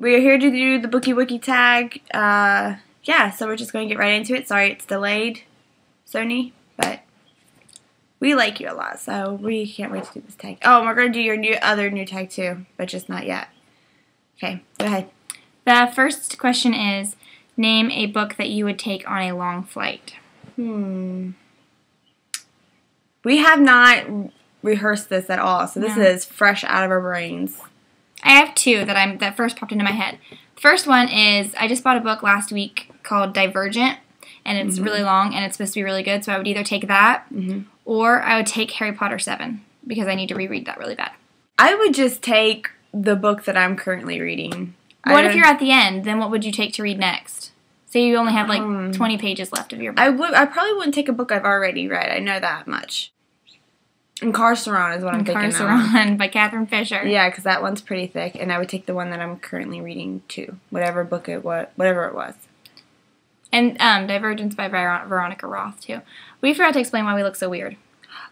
We are here to do the Booky Wooky Tag. Yeah, so we're just going to get right into it. Sorry it's delayed, Sony, but we like you a lot, so we can't wait to do this tag. Oh, and we're going to do your other new tag too, but just not yet. Okay, go ahead. The first question is, name a book that you would take on a long flight. We have not rehearsed this at all, so this is fresh out of our brains. I have two that first popped into my head. The first one is, I just bought a book last week called Divergent, and it's really long, and it's supposed to be really good, so I would either take that, or I would take Harry Potter 7, because I need to reread that really bad. I would just take the book that I'm currently reading. What if you're at the end? Then what would you take to read next? Say you only have like 20 pages left of your book. I probably wouldn't take a book I've already read. I know that much. Incarceration is what I'm thinking of. Incarceration by Catherine Fisher. Yeah, because that one's pretty thick, and I would take the one that I'm currently reading too, whatever it was. And Divergence by Veronica Roth too. We forgot to explain why we look so weird.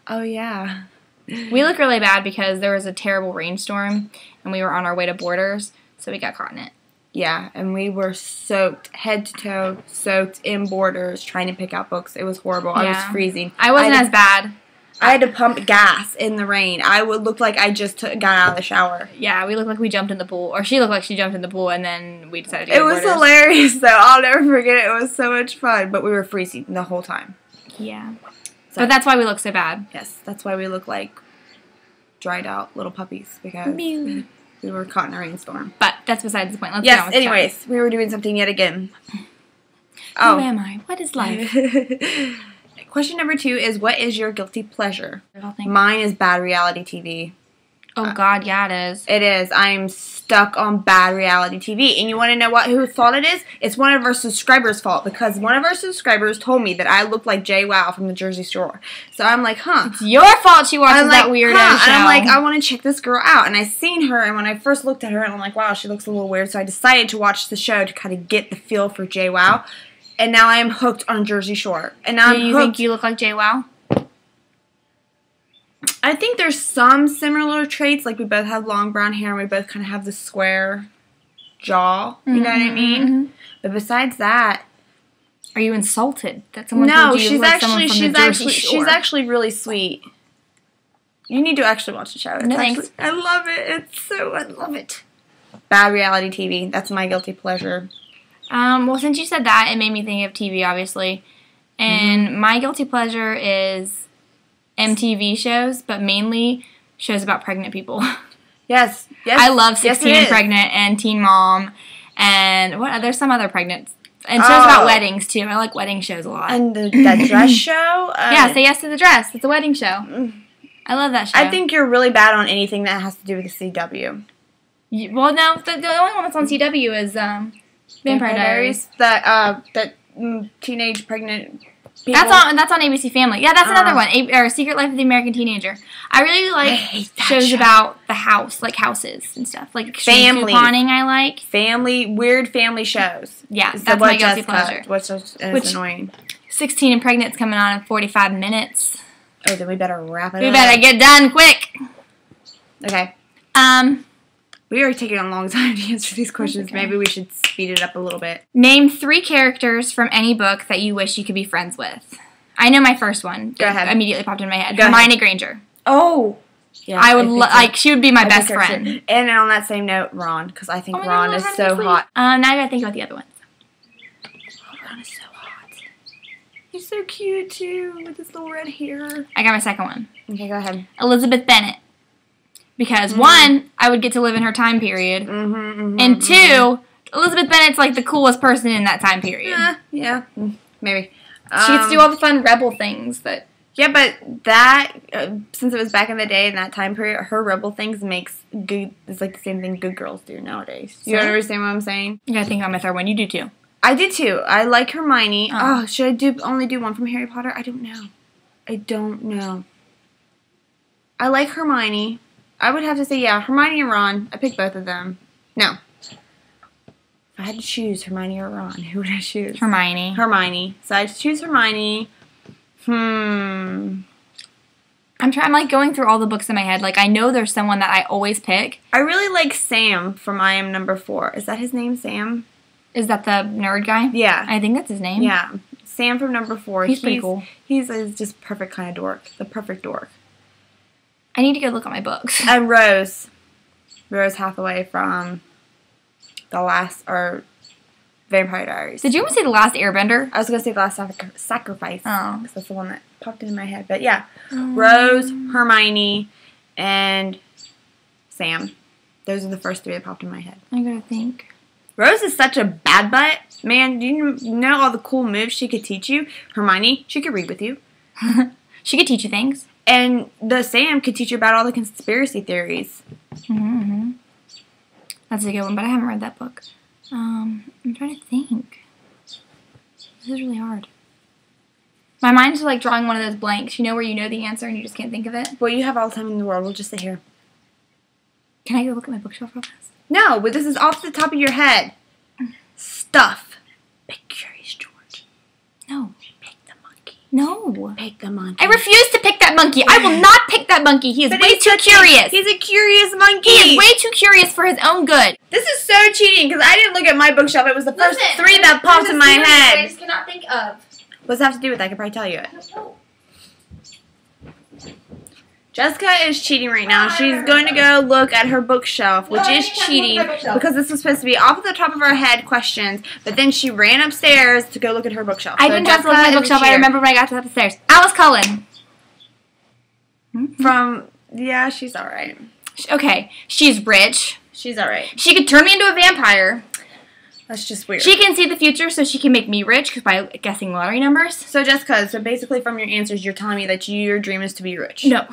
Oh yeah. We look really bad because there was a terrible rainstorm, and we were on our way to Borders, so we got caught in it. Yeah, and we were soaked, head to toe, soaked in Borders, trying to pick out books. It was horrible. Yeah. I was freezing. I wasn't as bad. I had to pump gas in the rain. I would look like I just got out of the shower. Yeah, we looked like we jumped in the pool. Or she looked like she jumped in the pool, and then we decided to go to Borders. It was hilarious, though. I'll never forget it. It was so much fun. But we were freezing the whole time. Yeah. So, but that's why we look so bad. Yes, that's why we look like dried out little puppies. Because we were caught in a rainstorm. But that's besides the point. Let's get on with anyways, we were doing something yet again. Who am I? What is life? Question number 2 is, what is your guilty pleasure? Mine is bad reality TV. Oh, God, yeah, it is. It is. I'm stuck on bad reality TV. And you want to know whose fault it is? It's one of our subscribers' fault, because one of our subscribers told me that I look like JWoww from the Jersey Shore. So I'm like, It's your fault she watches that weirdo show. And I'm like, I want to check this girl out. And I seen her, and when I first looked at her, and I'm like, wow, she looks a little weird. So I decided to watch the show to kind of get the feel for JWoww. And now I am hooked on Jersey Shore. And now Do you think you look like JWoww? I think there's some similar traits. Like, we both have long brown hair, and we both kind of have the square jaw. You know what I mean? But besides that... Are you insulted that someone told you she's actually really sweet. You need to actually watch the show. Thanks. I love it. I love it. Bad reality TV. That's my guilty pleasure. Well, since you said that, it made me think of TV, obviously. And my guilty pleasure is MTV shows, but mainly shows about pregnant people. Yes. I love 16 and Pregnant and Teen Mom, and there's some other pregnant, and shows about weddings, too. I like wedding shows a lot. And that dress show? Yeah, Say Yes to the Dress. It's a wedding show. I love that show. I think you're really bad on anything that has to do with the CW. Well, no, the only one that's on CW is... Vampire Diaries. That teenage pregnant people. That's on ABC Family. Yeah, that's another one. Or Secret Life of the American Teenager. I really like shows about the house, like houses and stuff. Like family couponing, I like. Weird family shows. Yeah, that's my guilty pleasure. Which is annoying. 16 and Pregnant's coming on in 45 minutes. Oh, then we better wrap it up. We better get done quick. Okay. We are taking a long time to answer these questions. Okay. Maybe we should speed it up a little bit. Name 3 characters from any book that you wish you could be friends with. I know my first one. Go ahead. Immediately popped in my head. Hermione Granger. Oh. Yeah, I would she would be my best friend. And on that same note, Ron, because I think Ron is so hot. Now I gotta think about the other ones. Oh, Ron is so hot. He's so cute too, with his little red hair. I got my second one. Okay, go ahead. Elizabeth Bennet. Because, 1, I would get to live in her time period. And 2, Elizabeth Bennet's like the coolest person in that time period. Yeah, maybe. She gets to do all the fun rebel things. Yeah, but that, since it was back in the day in that time period, her rebel things is like the same thing good girls do nowadays. You understand what I'm saying? You gotta think about my third one. You do too. I did too. I like Hermione. Oh, should I only do one from Harry Potter? I don't know. I like Hermione. I would have to say, Hermione and Ron. I picked both of them. No. If I had to choose Hermione or Ron, who would I choose? Hermione. Hermione. So I'd choose Hermione. I'm like going through all the books in my head. Like I know there's someone that I always pick. I really like Sam from I Am Number 4. Is that his name, Sam? Is that the nerd guy? Yeah. I think that's his name. Yeah. Sam from Number 4. He's pretty cool. He's just perfect kind of dork. The perfect dork. I need to go look at my books. And Rose Hathaway from Vampire Diaries. Did you want to say The Last Airbender? I was going to say The Last Sacrifice. Oh. Because that's the one that popped into my head. But yeah. Rose, Hermione, and Sam. Those are the first 3 that popped in my head. I gotta think. Rose is such a bad butt. Man, do you know all the cool moves she could teach you? Hermione, she could read with you. She could teach you things. And the Sam could teach you about all the conspiracy theories. Mm-hmm. That's a good one, but I haven't read that book. I'm trying to think. This is really hard. My mind's like drawing one of those blanks, you know, where you know the answer and you just can't think of it. Well, you have all the time in the world. We'll just sit here. Can I go look at my bookshelf real fast? No, but this is off the top of your head. Stuff. Pick Curious George. No. Pick the monkey. No. Pick the monkey. I refuse to pick that monkey. I will not pick that monkey. He is way too curious. He's a curious monkey. He is way too curious for his own good. This is so cheating because I didn't look at my bookshelf. It was the first 3 that popped in my head. I just cannot think of. What does that have to do with that? I could probably tell you it. I don't know. Jessica is cheating right now. She's going to go look at her bookshelf, which is cheating because this was supposed to be off the top of her head questions, but then she ran upstairs to go look at her bookshelf. I didn't have to look at my bookshelf. I remember when I got to the stairs. Alice Cullen. Yeah, she's alright. Okay, she's rich. She's alright. She could turn me into a vampire. That's just weird. She can see the future, so she can make me rich because by guessing lottery numbers. So Jessica, basically from your answers, you're telling me that your dream is to be rich. No.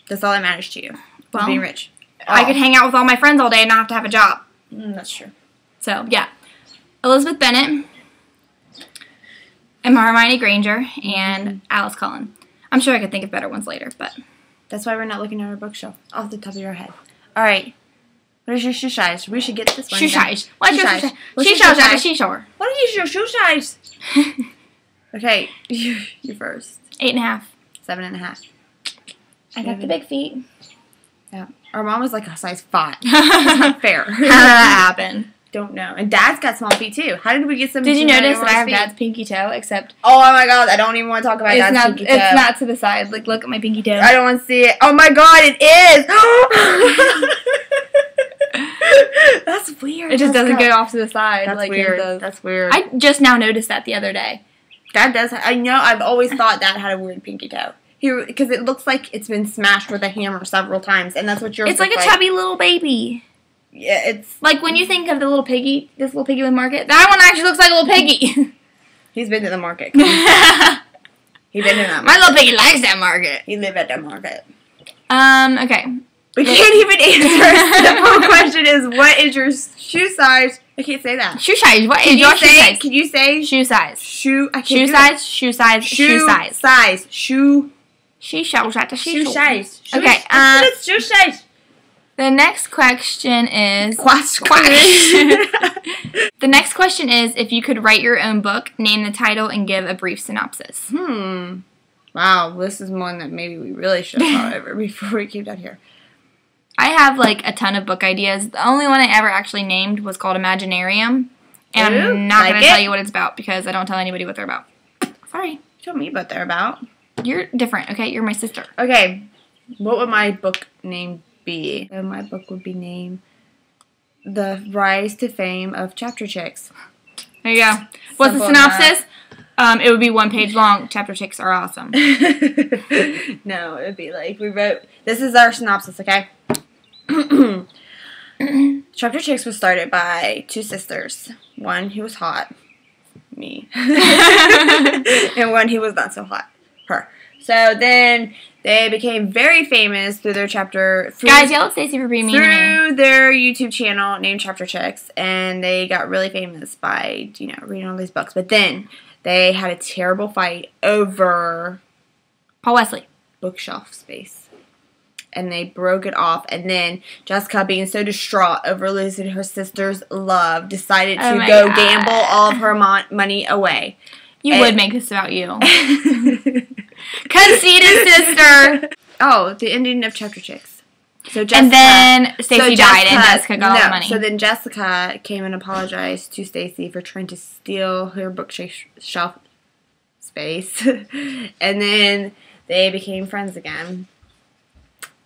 That's all that matters to you. Well, being rich. I could hang out with all my friends all day and not have to have a job. That's true. So, yeah. Elizabeth Bennet, Emma Hermione Granger, and Alice Cullen. I'm sure I could think of better ones later, but... That's why we're not looking at our bookshelf off the top of your head. All right. What is your shushage? We should get this one. Shushage. What's your shushage? Shushage at the seashore. What is your shushage? Okay, you first. 8.5. 7.5. I got the big feet. Yeah. Our mom was like a size 5. That's not fair. How did that happen? Don't know. And Dad's got small feet too. How did we get some? Did you notice that I have Dad's pinky toe? Except oh my God, I don't even want to talk about Dad's pinky toe. It's not to the side. Like look at my pinky toe. I don't want to see it. Oh my God, it is. That's weird. It just doesn't go off to the side. That's like weird. That's weird. I just now noticed that the other day. Dad does. I know. I've always thought Dad had a weird pinky toe. Because it looks like it's been smashed with a hammer several times, and that's what yours. It's like a chubby little baby. Yeah, it's like when you think of the little piggy, this little piggy with market. That one actually looks like a little piggy. He's been to the market. He's been to that market. My little piggy likes that market. He live at the market. Okay. We can't even answer. The whole question is, what is your shoe size? I can't say that. Shoe size. What is your shoe size? Can you say shoe size? I can't shoe size. Shoe size. Shoe size. Size. Shoe. She shows at the shoe size. Okay. Shoe size. The next question is... Quash. The next question is, if you could write your own book, name the title, and give a brief synopsis. Wow, this is one that maybe we really should have thought over before we came down here. I have, like, a ton of book ideas. The only one I ever actually named was called Imaginarium. And I'm not going to tell you what it's about because I don't tell anybody what they're about. Sorry. Tell me what they're about. You're different, okay? You're my sister. Okay. What would my book name be? My book would be named The Rise to Fame of Chapter Chicks. There you go. What's the synopsis? It would be 1 page long. Chapter Chicks are awesome. No, it would be like, we wrote, this is our synopsis, okay? Chapter Chicks was started by 2 sisters. One who was hot, me, and one who was not so hot, her. So then they became very famous through their chapter. Guys, yell at Stacey for being mean to me. Through their YouTube channel named Chapter Chicks, and they got really famous by, you know, reading all these books. But then they had a terrible fight over Paul Wesley bookshelf space. And they broke it off. And then Jessica, being so distraught over losing her sister's love, decided to go gamble all of her money away. You would make this about you. Conceited sister. Oh, the ending of Chapter 6. So Jessica, And then Stacy died and Jessica got all the money. So then Jessica came and apologized to Stacy for trying to steal her bookshelf space. And then they became friends again.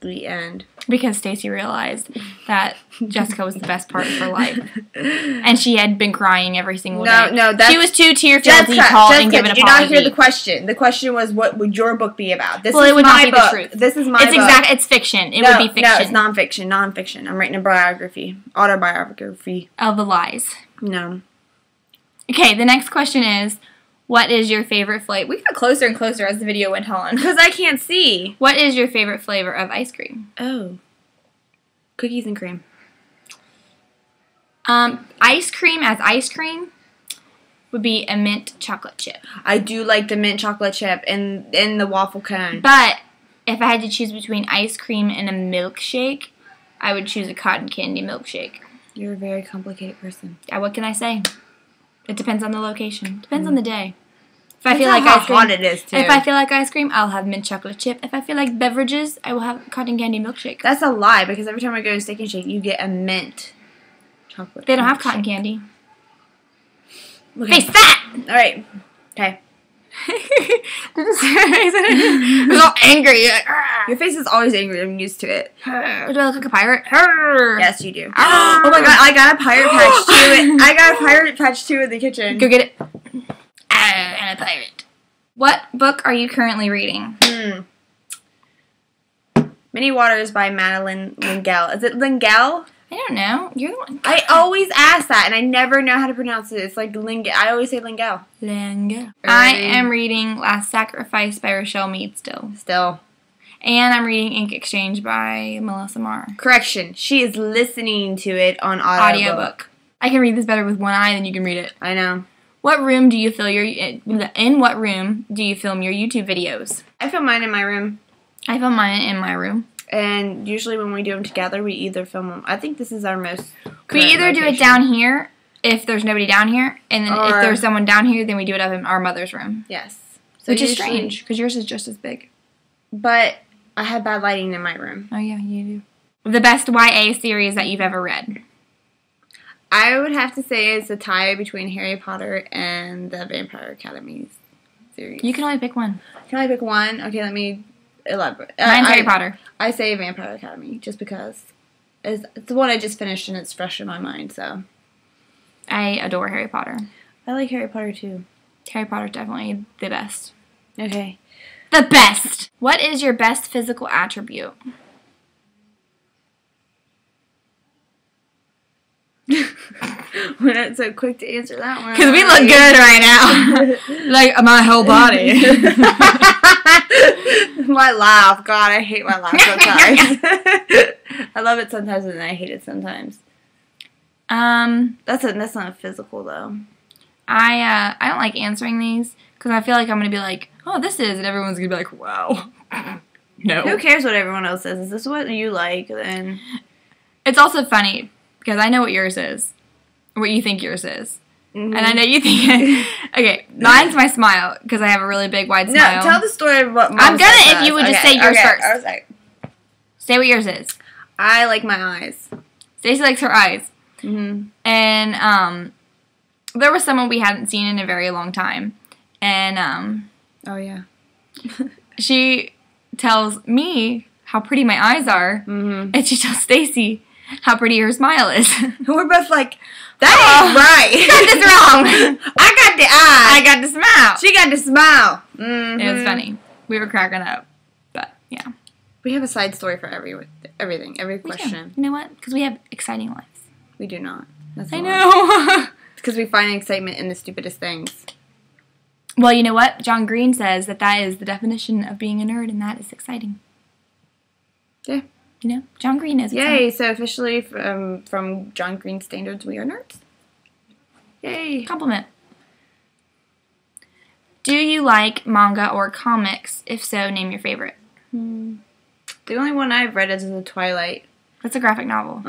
The end. Because Stacy realized that Jessica was the best part of her life. And she had been crying every single day. No, she was too tear-filled to call and give an apology. Did you not hear the question? The question was, what would your book be about? This well, is it would my not be book. the truth. This is my book. It's fiction. It would be fiction. No, it's nonfiction. Nonfiction. I'm writing a biography. Autobiography. Of the lies. No. Okay, the next question is, what is your favorite flavor? We got closer and closer as the video went on. Because I can't see. What is your favorite flavor of ice cream? Oh. Cookies and cream. Ice cream as ice cream would be a mint chocolate chip. I do like the mint chocolate chip and the waffle cone. But if I had to choose between ice cream and a milkshake, I would choose a cotton candy milkshake. You're a very complicated person. Yeah, what can I say? It depends on the location. Depends on the day. If I That's feel like how ice cream, hot it is too. If I feel like ice cream, I'll have mint chocolate chip. If I feel like beverages, I will have cotton candy milkshake. That's a lie because every time I go to Steak and Shake, you get a mint chocolate. They don't have cotton candy. Okay. Face that! All right. Okay. It was all angry. Like, your face is always angry. I'm used to it. do I look like a pirate? Yes, you do. Oh my god, I got a pirate patch too. I got a pirate patch too in the kitchen. Go get it. I'm a pirate. What book are you currently reading? Many Waters by Madeline L'Engle. Is it L'Engle? I don't know. You're the one. I always ask that, and I never know how to pronounce it. It's like L'Engle. I always say L'Engle. I am reading Last Sacrifice by Rochelle Mead still. And I'm reading Ink Exchange by Melissa Marr. Correction. She is listening to it on audiobook. I can read this better with one eye than you can read it. I know. What room do you film in what room do you film your YouTube videos? I film mine in my room. I film mine in my room. And usually when we do them together, we either film them. I think this is our most. We either do it down here if there's nobody down here, and then if there's someone down here, then we do it up in our mother's room. Yes. So which is strange because yours is just as big. But I have bad lighting in my room. Oh yeah, you do. The best YA series that you've ever read? I would have to say it's a tie between Harry Potter and the Vampire Academy series. You can only pick one. Can I pick one? Okay, let me elaborate. Mine's Harry Potter. I say Vampire Academy just because it's the one I just finished and it's fresh in my mind. So I adore Harry Potter. I like Harry Potter too. Harry Potter's definitely the best. Okay. The best! What is your best physical attribute? We're not so quick to answer that one. Because we look good right now. Like, my whole body. My laugh. God, I hate my laugh sometimes. I love it sometimes and I hate it sometimes. That's not physical, though. I don't like answering these because I feel like I'm going to be like, oh, this is, and everyone's going to be like, wow. No. Who cares what everyone else says? Is this what you like? Then it's also funny because I know what yours is, what you think yours is. Mm-hmm. And I know you think okay, mine's my smile because I have a really big wide smile. No, tell the story of what Mom I'm gonna says. if you would just say yours first. I was like, say what yours is. I like my eyes. Stacey likes her eyes. Mm-hmm. And there was someone we hadn't seen in a very long time, and oh yeah, she tells me how pretty my eyes are, and she tells Stacey how pretty her smile is. We're both like, that ain't right. You got this wrong. I got the eye. I got the smile. She got the smile. Mm-hmm. It was funny. We were cracking up. But, yeah. We have a side story for everything, every question. You know what? Because we have exciting lives. We do not. That's I know. Because we find excitement in the stupidest things. Well, you know what? John Green says that is the definition of being a nerd, and that is exciting. Yeah. You know? John Green is exciting. Yay, so officially from John Green standards, we are nerds. Yay. Compliment. Do you like manga or comics? If so, name your favorite. The only one I've read is The Twilight. That's a graphic novel.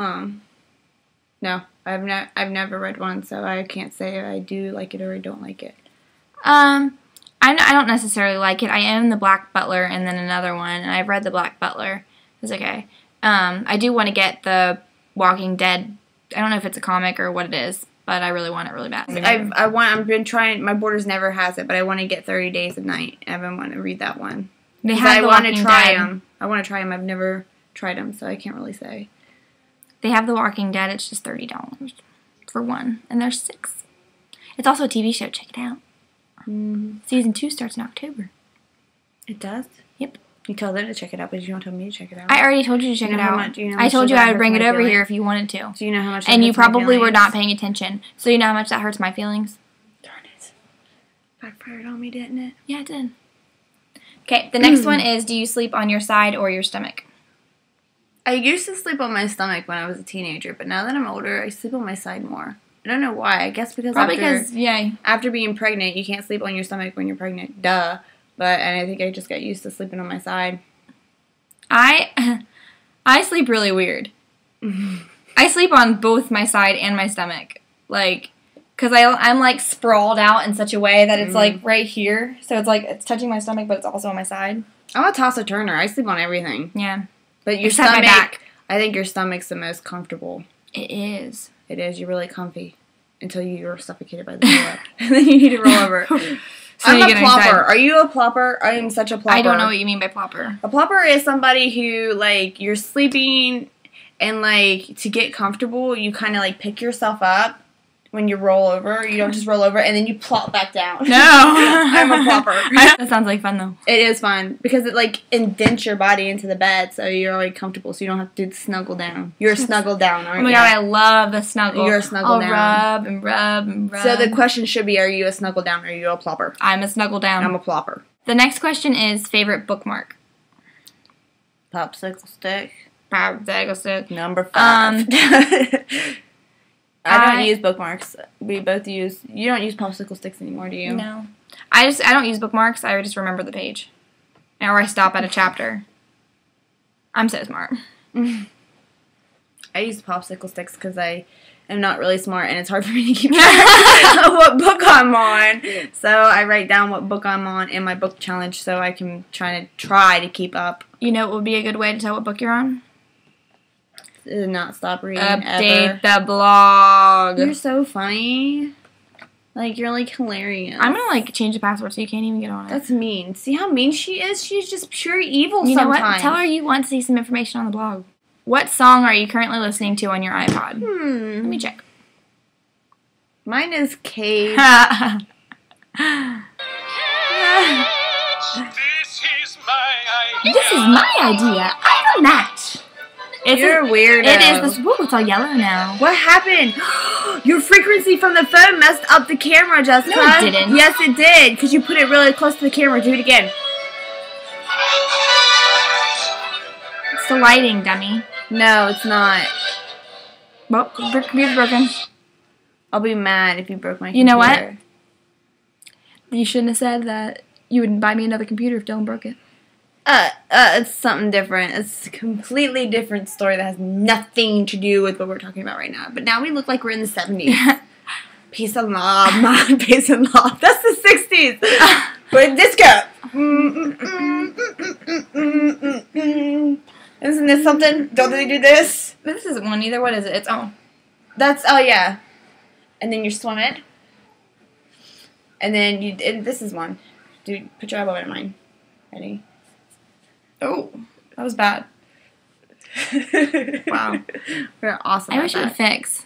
No, I've never read one, so I can't say I do like it or I don't like it. I I don't necessarily like it. I own the Black Butler and then another one, and I've read the Black Butler. It's okay. I do want to get the Walking Dead. I don't know if it's a comic or what it is, but I really want it really bad. I've been trying. My Borders never has it, but I want to get 30 Days of Night. I've been wanting to read that one. They have the Walking Dead. I want to try them. I've never tried them, so I can't really say. They have The Walking Dead. It's just $30 for one, and there's 6. It's also a TV show. Check it out. Season 2 starts in October. It does? Yep. You tell them to check it out, but you don't tell me to check it out. I already told you to check it out. I told you I would bring it over here if you wanted to. Do you know how much? And you probably were not paying attention. So you know how much that hurts my feelings? Darn it. Backfired on me, didn't it? Yeah, it did. Okay, the next one is, do you sleep on your side or your stomach? I used to sleep on my stomach when I was a teenager, but now that I'm older, I sleep on my side more. I don't know why. I guess because after being pregnant, you can't sleep on your stomach when you're pregnant. Duh. But and I think I just got used to sleeping on my side. I sleep really weird. I sleep on both my side and my stomach. Like, because I'm like sprawled out in such a way that it's like right here. So it's like it's touching my stomach, but it's also on my side. I'm a tosser-turner. I sleep on everything. Yeah. But your stomach, my back. I think your stomach's the most comfortable. It is. It is. You're really comfy until you're suffocated by the floor. And then you need to roll over. So I'm a plopper. Are you a plopper? I am such a plopper. I don't know what you mean by plopper. A plopper is somebody who, like, you're sleeping and, like, to get comfortable, you kind of, like, pick yourself up when you roll over. You don't just roll over and then you plop back down. No. I'm a plopper. That sounds like fun, though. It is fun because it, like, indents your body into the bed so you're, like, comfortable so you don't have to snuggle down. You're a snuggle down, aren't you? Oh, my God, I love the snuggle. You're a snuggle down. I'll rub and rub and rub. So the question should be, are you a snuggle down or are you a plopper? I'm a snuggle down. I'm a plopper. The next question is favorite bookmark. Popsicle stick. Popsicle stick. Number 5. I don't use bookmarks. We both use... You don't use popsicle sticks anymore, do you? No. I don't use bookmarks. I just remember the page. Or I stop at a chapter. I'm so smart. I use popsicle sticks because I am not really smart and it's hard for me to keep track of what book I'm on. So I write down what book I'm on in my book challenge so I can try to keep up. You know what would be a good way to tell what book you're on? Not stop reading Update the blog. You're so funny. Like, you're, like, hilarious. I'm gonna, like, change the password so you can't even get on it. That's mean. See how mean she is? She's just pure evil sometimes. You know what? Tell her you want to see some information on the blog. What song are you currently listening to on your iPod? Let me check. Mine is Cave. This is my idea. I don't match. You're a weirdo. It is. This. Whoa, it's all yellow now. What happened? Your frequency from the phone messed up the camera, Jessica. No, it didn't. Yes, it did. Because you put it really close to the camera. Do it again. It's the lighting, dummy. No, it's not. Well, computer's broken. I'll be mad if you broke my computer. You know what? You shouldn't have said that you wouldn't buy me another computer if Dylan broke it. It's something different. It's a completely different story that has nothing to do with what we're talking about right now. But now we look like we're in the 70s. Peace and love, man. Peace and love. That's the 60s. But disco. Isn't this something? Don't they do this? This isn't one either. What is it? It's oh yeah. And then you're swimming. And then this is one. Dude, put your elbow in mine. Ready? Oh, that was bad. Wow. We're awesome. I wish it would fix.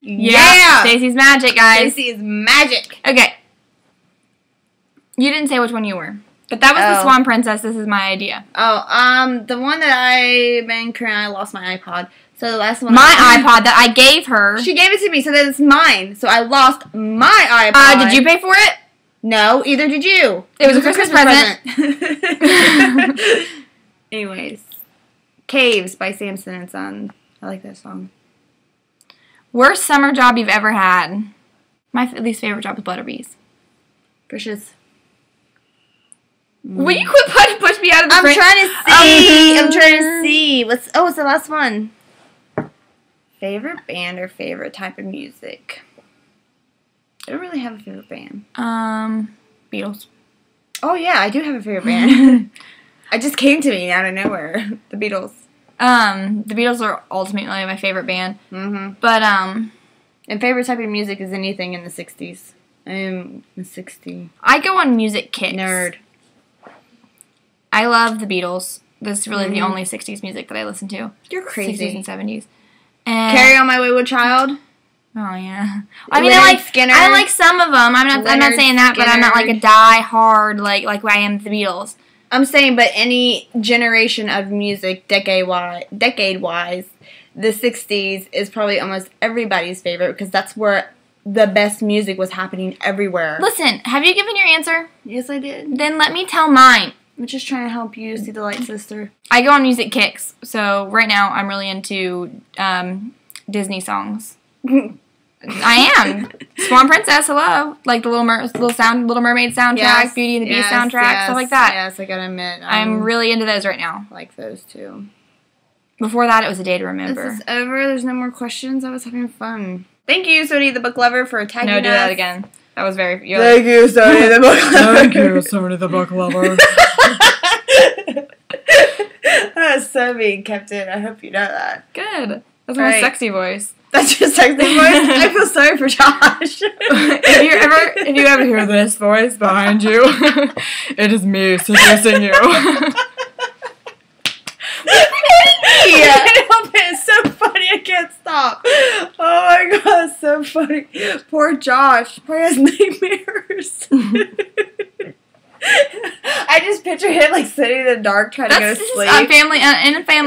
Yeah! Stacey's magic, guys. Stacey is magic. Okay. You didn't say which one you were. But that was the Swan Princess. This is my idea. The one that I've been currently, I lost my iPod. So the last one. My iPod that I gave her. She gave it to me, so that it's mine. So I lost my iPod. Did you pay for it? No, either did you. It was a Christmas present. Anyways. Caves by Samson and Son. I like that song. Worst summer job you've ever had? My least favorite job is Butterbees. Precious. Will you quit push me out of the frame? I'm trying to see. What's the last one? Favorite band or favorite type of music? I don't really have a favorite band. Beatles. Oh, yeah, I do have a favorite band. It just came to me out of nowhere. The Beatles. The Beatles are ultimately my favorite band. Mm-hmm. But, and favorite type of music is anything in the 60s. I am a 60. I go on music kicks. Nerd. I love the Beatles. This is really the only 60s music that I listen to. You're crazy. 60s and 70s. And Carry On My Wayward Child. Oh yeah. I mean, Skinner. I like some of them. I'm not saying that, but I'm not like a die hard like I am the Beatles. I'm saying, but any generation of music, decade wise, the 60s is probably almost everybody's favorite because that's where the best music was happening everywhere. Listen, have you given your answer? Yes, I did. Then let me tell mine. I'm just trying to help you see the light, sister. I go on music kicks. So right now I'm really into Disney songs. I am. Swan Princess, hello. Like the Little Mermaid soundtrack, Yes, Beauty and the Beast yes, soundtrack, yes, stuff like that. Yes, I gotta admit. I'm really into those right now. I like those too. Before that, it was A Day to Remember. This is over. There's no more questions. I was having fun. Thank you, Sony the Book Lover, for tagging us. No, do that again. That was very... Thank you, Sony the Book Lover. Thank you, Sony the Book Lover. That's so mean, Captain. I hope you know that. Good. That's my sexy voice. That's your sexy voice? I feel sorry for Josh. if you ever hear this voice behind you, it is me seducing you. I can't help it. It's so funny. I can't stop. Oh my god, it's so funny. Poor Josh. Probably has nightmares. I just picture him like sitting in the dark trying to go to sleep. Family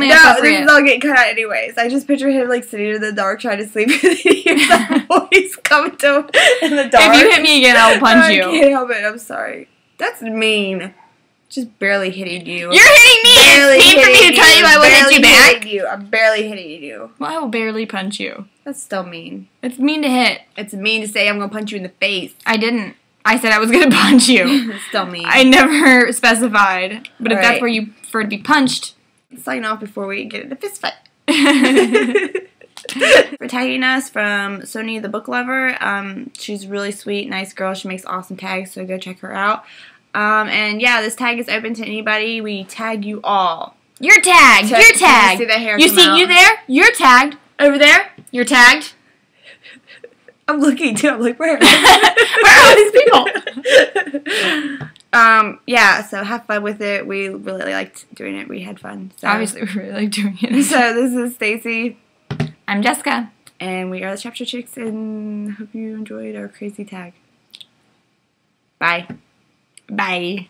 No, this is all getting cut out anyways. I just picture him like sitting in the dark trying to sleep and he hears that voice coming to him in the dark. If you hit me again, I'll punch you. I can't help it. I'm sorry. That's mean. Just barely hitting you. You're hitting me! Barely It's mean for me to tell you I will hit you back. I'm barely hitting you. Well, I will barely punch you. That's still mean. It's mean to hit. It's mean to say I'm going to punch you in the face. I didn't. I said I was going to punch you. It's still mean. I never specified. But if that's where you prefer to be punched. Sign off before we get into fist fight. For tagging us from Sony the Book Lover. She's a really sweet, nice girl. She makes awesome tags, so go check her out. And yeah, this tag is open to anybody. We tag you all. You're tagged. You're tagged. See the hair you come see out. you there? You're tagged. Over there? You're tagged. I'm looking too. I'm like, where? Where are all these people? Yeah, so have fun with it. We really liked doing it. We had fun. So. Obviously, we really like doing it. So this is Stacy. I'm Jessica. And we are the Chapter Chicks, and hope you enjoyed our crazy tag. Bye. Bye.